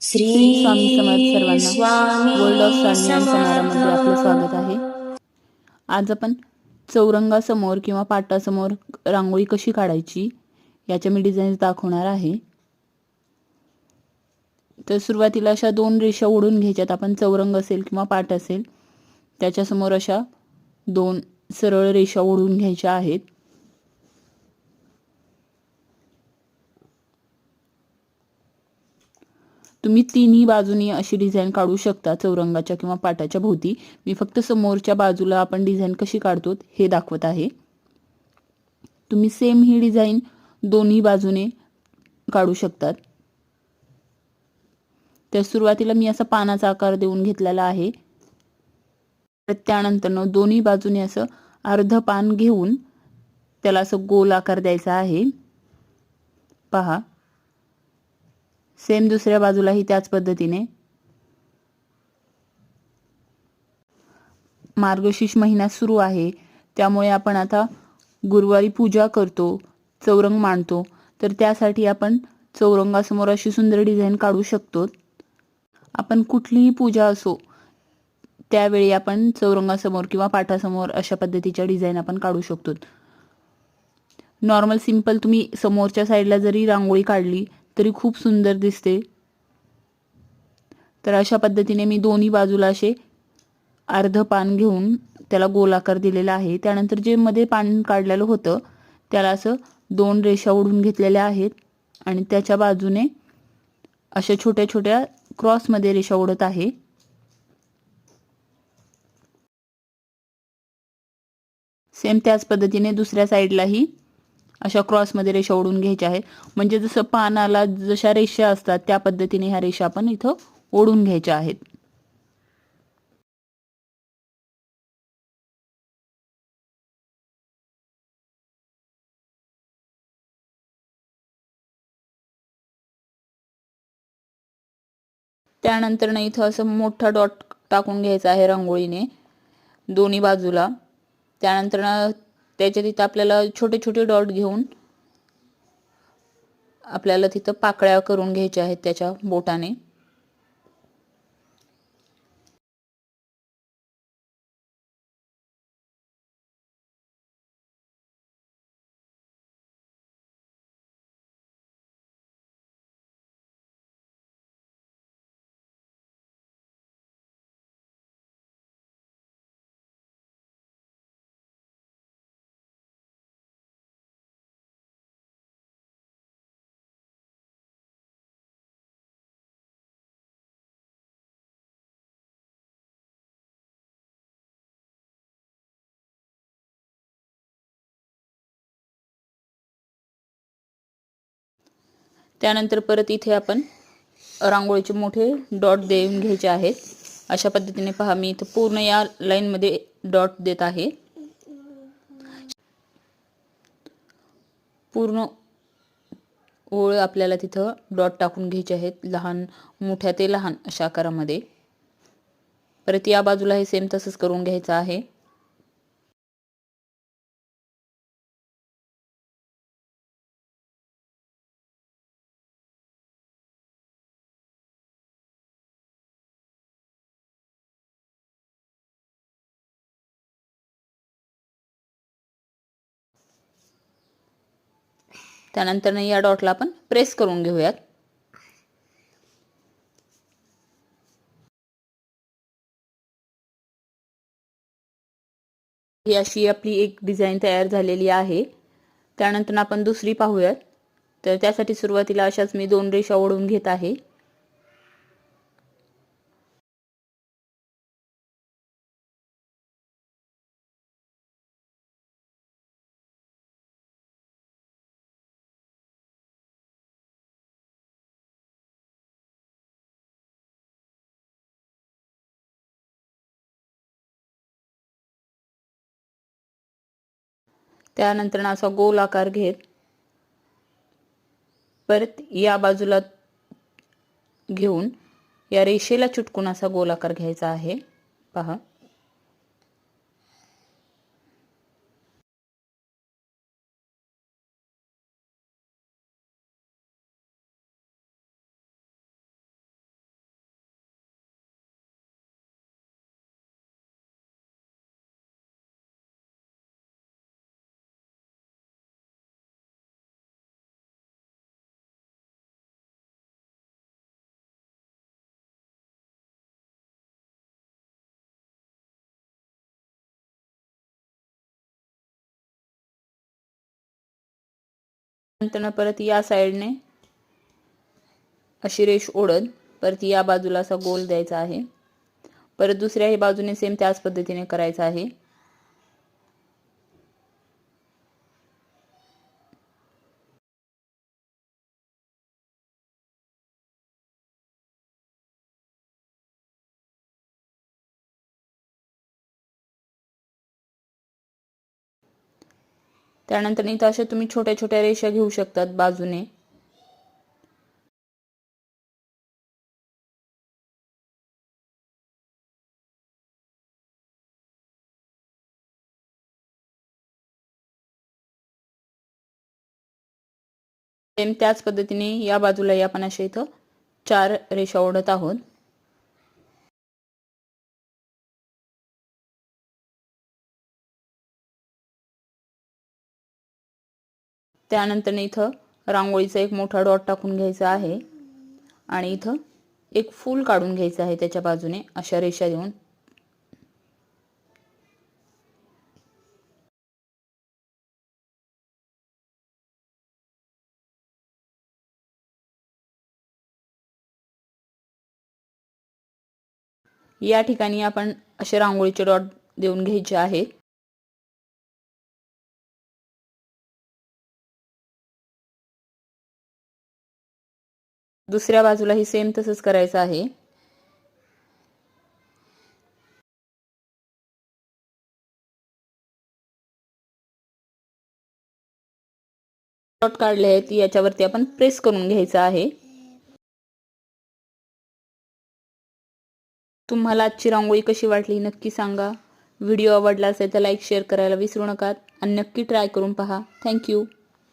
श्री श्री स्वामी समर्थ सर्वांना. World of Swami Sanvi and Samarth. समारामध्ये आपलं स्वागत आहे. आज आपण चौरंगासमोर किंवा पाटासमोर रांगोळी कशी काढायची याच्या मी डिझाईन्स दाखवणार आहे. तर सुरुवातीला अशा 2 रेषा ओढून घ्यायच्यात. आपण चौरंग असेल किंवा पाट असेल त्याच्यासमोर अशा 2 सरळ रेषा ओढून घ्यायच्या आहेत. तुम्ही तिन्ही बाजूनी अशी डिझाईन काढू शकता चौरंगाच्या किंवा पाटाच्या भोवती. मी फक्त समोरच्या बाजूला आपण डिझाईन कशी काढतो हे दाखवत आहे. तुम्ही सेम ही डिझाईन दोन्ही बाजूने काढू शकतात. तर सुरुवातीला मी असा पानाचा आकार देऊन घेतलेला आहे. त्यानंतर दोन्ही बाजूने असं अर्ध पान घेऊन त्याला असं गोल आकार द्यायचा आहे. पहा, सेम दुसऱ्या बाजूलाही त्याच पद्धतीने. मार्गशीर्ष महिना सुरू आहे त्यामुळे आपण आता गुरुवारी पूजा करतो, चौरंग मांडतो. तर त्यासाठी आपण चौरंगासमोर अशी सुंदर डिझाईन काढू शकतो. आपण कुठलीही पूजा असो त्यावेळी आपण चौरंगासमोर किंवा पाटासमोर अशा पद्धतीच्या डिझाईन आपण काढू शकतो. नॉर्मल सिंपल तुम्ही समोरच्या साईडला जरी रांगोळी काढली तरी खूप सुंदर दिसते. तर अशा पद्धतीने मी दोन्ही बाजूला असे अर्ध पान घेऊन त्याला गोल आकार दिलेला आहे. त्यानंतर जे मध्ये पान काढलेलं होतं त्याला असं 2 रेषा ओढून घेतलेल्या आहेत आणि त्याच्या बाजूने अशा छोट्या छोट्या क्रॉस मध्ये रेषा ओढत आहे. सेम त्याच पद्धतीने दुसऱ्या साईडलाही अशा क्रॉस मध्ये रेषा ओढून घ्यायच्या आहेत. म्हणजे जसं पानाला जशा रेषा असतात त्या पद्धतीने ह्या रेषा आपण इथं ओढून घ्यायच्या आहेत. त्यानंतर इथं असं मोठा डॉट टाकून घ्यायचा आहे रांगोळीने दोन्ही बाजूला. त्यानंतर त्याच्या तिथं आपल्याला छोटे छोटे डॉट घेऊन आपल्याला तिथं पाकळ्या करून घ्यायच्या आहेत त्याच्या बोटाने. त्यानंतर परत इथे आपण रांगोळीचे मोठे डॉट देऊन घ्यायचे आहेत. अशा पद्धतीने पहा, मी इथे पूर्ण या लाईन मध्ये डॉट देत आहे. पूर्ण ओळ आपल्याला तिथं डॉट टाकून घ्यायचे आहेत, लहान मोठ्या ते लहान अशा आकारामध्ये. परत या बाजूला हे सेम तसंच करून घ्यायचं आहे. त्यानंतर या डॉटला आपण प्रेस करून घेऊयात. ही अशी आपली एक डिझाईन तयार झालेली आहे. त्यानंतर आपण दुसरी पाहूयात. तर त्यासाठी सुरुवातीला अशाच मी 2 रेषा ओढून घेत आहे. त्यानंतर असा गोल आकार घेत परत या बाजूला घेऊन या रेषेला चिटकून असा गोल आकार घ्यायचा आहे. पहा, नंतर परत या साईडने अशी रेष ओढत परत या बाजूला असा गोल द्यायचा आहे. परत दुसऱ्याही बाजूने सेम त्याच पद्धतीने करायचं आहे. त्यानंतर इथं अशा तुम्ही छोट्या छोट्या रेषा घेऊ शकतात बाजूने. सेम त्याच पद्धतीने या बाजूला आपण अशा इथं 4 रेषा ओढत आहोत. त्यानंतर इथं रांगोळीचा एक मोठा डॉट टाकून घ्यायचा आहे आणि इथं एक फूल काढून घ्यायचं आहे त्याच्या बाजूने अशा रेषा देऊन. या ठिकाणी आपण असे रांगोळीचे डॉट देऊन घ्यायचे आहेत. दुसऱ्या बाजूलाही सेम तसंच करायचं आहे. डॉट काढले आहेत याच्यावरती आपण प्रेस करून घ्यायचं आहे. तुम्हाला आजची रांगोळी कशी वाटली नक्की सांगा. व्हिडिओ आवडला असेल तर लाईक शेअर करायला विसरू नका आणि नक्की ट्राय करून पहा. थँक्यू.